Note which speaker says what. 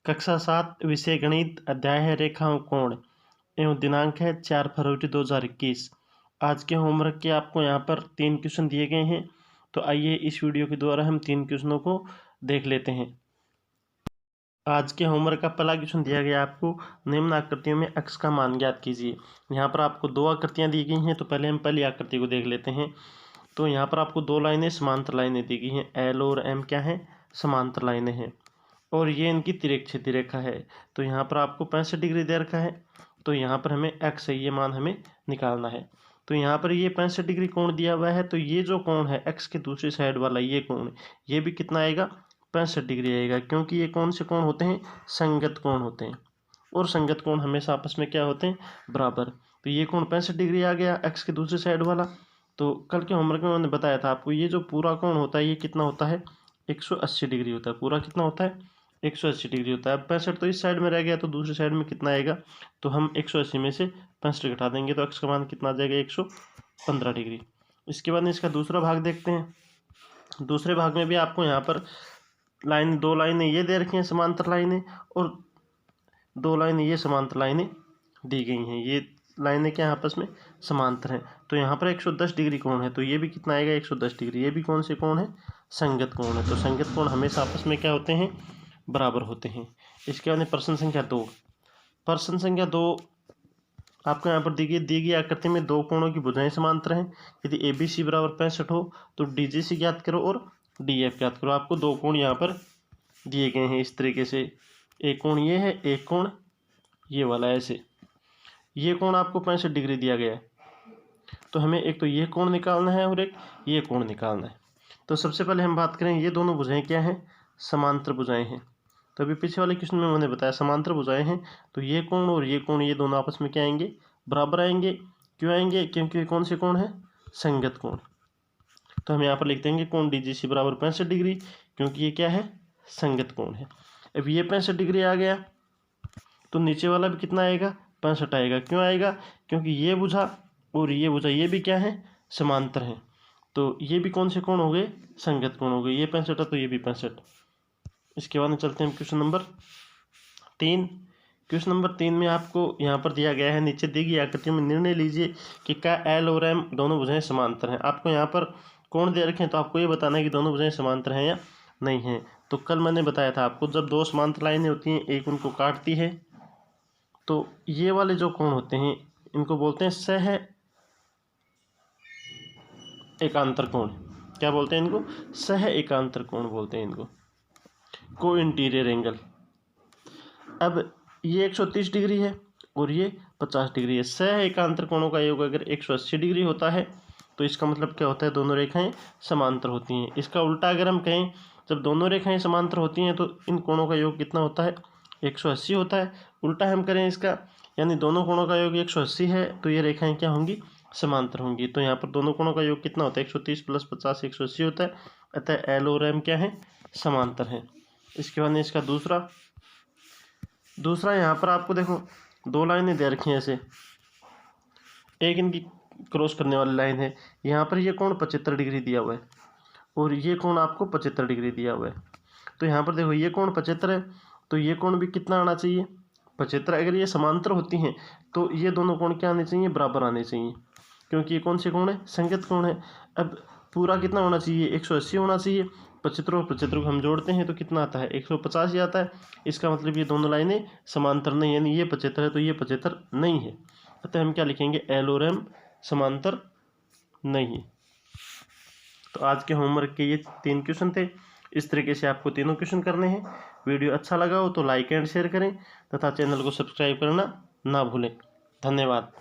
Speaker 1: कक्षा 7 विषय गणित, अध्याय है रेखा कोण एवं दिनांक है 4 फरवरी 2021। आज के होमवर्क के आपको यहाँ पर 3 क्वेश्चन दिए गए हैं। तो आइए इस वीडियो के द्वारा हम 3 क्वेश्चनों को देख लेते हैं। आज के होमवर्क का पहला क्वेश्चन दिया गया आपको, निम्न आकृतियों में अक्ष का मान ज्ञात कीजिए। यहाँ पर आपको 2 आकृतियाँ दी गई हैं, तो पहले हम पहली आकृति को देख लेते हैं। तो यहाँ पर आपको 2 लाइनें समांतर लाइनें दी गई हैं। एल और एम क्या हैं? समांतर लाइनें हैं और ये इनकी तिरछेदी रेखा है। तो यहाँ पर आपको 65 डिग्री दे रखा है। तो यहाँ पर हमें एक्स है, ये मान हमें निकालना है। तो यहाँ पर ये 65 डिग्री कोण दिया हुआ है। तो ये जो कोण है एक्स के दूसरी साइड वाला ये कोण, ये भी कितना आएगा? 65 डिग्री आएगा, क्योंकि ये कौन से कोण होते हैं? संगत कोण होते हैं और संगत कोण हमेशा आपस में क्या होते हैं? बराबर। तो ये कोण 65 डिग्री आ गया एक्स के दूसरी साइड वाला। तो कल के होमवर्क में मैंने बताया था आपको, ये जो पूरा कोण होता है ये कितना होता है? 180 डिग्री होता है। पूरा कितना होता है? 180 डिग्री होता है। अब 65 तो इस साइड में रह गया, तो दूसरी साइड में कितना आएगा? तो हम 180 में से 65 घटा देंगे, तो एक्स का मान कितना आ जाएगा? 115 डिग्री। इसके बाद इसका दूसरा भाग देखते हैं। दूसरे भाग में भी आपको यहाँ पर लाइन 2 लाइनें ये दे रखी हैं समांतर लाइनें, और 2 लाइनें ये समांतर लाइनें दी गई हैं। ये लाइनें क्या आपस में समांतर हैं। तो यहाँ पर 110 डिग्री कोण है, तो ये भी कितना आएगा? 110 डिग्री। ये भी कौन से कोण है? संगत कोण है। तो संगत कोण हमेशा आपस में क्या होते हैं? बराबर होते हैं। इसके बाद प्रश्न संख्या 2। प्रश्न संख्या 2 आपको यहाँ पर दी गई आकृति में 2 कोणों की भुजाएं समांतर हैं। यदि ए बी सी बराबर 65 हो तो डी जी सी ज्ञात करो और डी एफ ज्ञात करो। आपको 2 कोण यहाँ पर दिए गए हैं इस तरीके से। एक कोण ये है, एक कोण ये वाला ऐसे। ये कोण आपको 65 डिग्री दिया गया है, तो हमें एक तो ये कोण निकालना है और एक ये कोण निकालना है। तो सबसे पहले हम बात करें, ये दोनों भुजाएं क्या हैं? समांतर भुजाएं हैं। तो अभी पीछे वाले क्वेश्चन में मैंने बताया समांतर भुजाएं हैं, तो ये कोण और ये कोण, ये दोनों आपस में क्या आएंगे? बराबर आएंगे। क्यों आएंगे? क्योंकि कौन से कोण है? संगत कोण। तो हम यहाँ पर लिख देंगे कोण डी जी सी बराबर 65 डिग्री, क्योंकि ये क्या है? संगत कोण है। अब ये 65 डिग्री आ गया, तो नीचे वाला भी कितना आएगा? 65 आएगा। क्यों आएगा? क्योंकि ये भुजा और ये भुजा ये भी क्या है? समांतर हैं। तो ये भी कौन से कोण हो गए? संगत कोण हो गए। ये 65 है तो ये भी 65। इसके बाद में चलते हैं क्वेश्चन नंबर 3। क्वेश्चन नंबर 3 में आपको यहाँ पर दिया गया है, नीचे दी गई आकृति में निर्णय लीजिए कि क्या एल और एम दोनों भुजाएं समांतर हैं। आपको यहाँ पर कोण दे रखे हैं, तो आपको ये बताना है कि दोनों भुजाएं समांतर हैं या नहीं हैं। तो कल मैंने बताया था आपको, जब 2 समांतर लाइनें होती हैं, एक उनको काटती है, तो ये वाले जो कोण होते हैं इनको बोलते हैं सह एकांतर कोण। क्या बोलते हैं इनको? सह एकांतर कोण बोलते हैं इनको, को इंटीरियर एंगल। अब ये 130 डिग्री है और ये 50 डिग्री है। सह एकांतर कोणों का योग अगर 180 डिग्री होता है तो इसका मतलब क्या होता है? दोनों रेखाएं समांतर होती हैं। इसका उल्टा अगर हम कहें, जब दोनों रेखाएं समांतर होती हैं तो इन कोणों का योग कितना होता है? 180 होता है। उल्टा हम करें इसका, यानी दोनों कोणों का योग 180 है, तो ये रेखाएं क्या होंगी? समांतर होंगी। तो यहाँ पर दोनों कोणों का योग कितना होता है? 130 + 50 180 होता है। अतः एल और एम क्या है? समांतर हैं। इसके बाद इसका दूसरा यहाँ पर आपको देखो 2 लाइनें दे रखी हैं ऐसे, एक इनकी क्रॉस करने वाली लाइन है। यहाँ पर ये कोण 75 डिग्री दिया हुआ है और ये कोण आपको 75 डिग्री दिया हुआ है। तो यहाँ पर देखो ये कोण 75 है, तो ये कोण भी कितना आना चाहिए? 75। अगर ये समांतर होती हैं तो ये दोनों कोण क्या आने चाहिए? बराबर आने चाहिए, क्योंकि ये कौन से कोण है? संगत कोण है। अब पूरा कितना होना चाहिए? 180 होना चाहिए। 75 और 75 को हम जोड़ते हैं तो कितना आता है? 150 ही आता है। इसका मतलब ये दोनों लाइनें समांतर नहीं, यानी ये 75 है तो ये 75 नहीं है। अतः हम क्या लिखेंगे? एल और एम समांतर नहीं। तो आज के होमवर्क के ये 3 क्वेश्चन थे। इस तरीके से आपको तीनों क्वेश्चन करने हैं। वीडियो अच्छा लगा हो तो लाइक एंड शेयर करें तथा चैनल को सब्सक्राइब करना ना भूलें। धन्यवाद।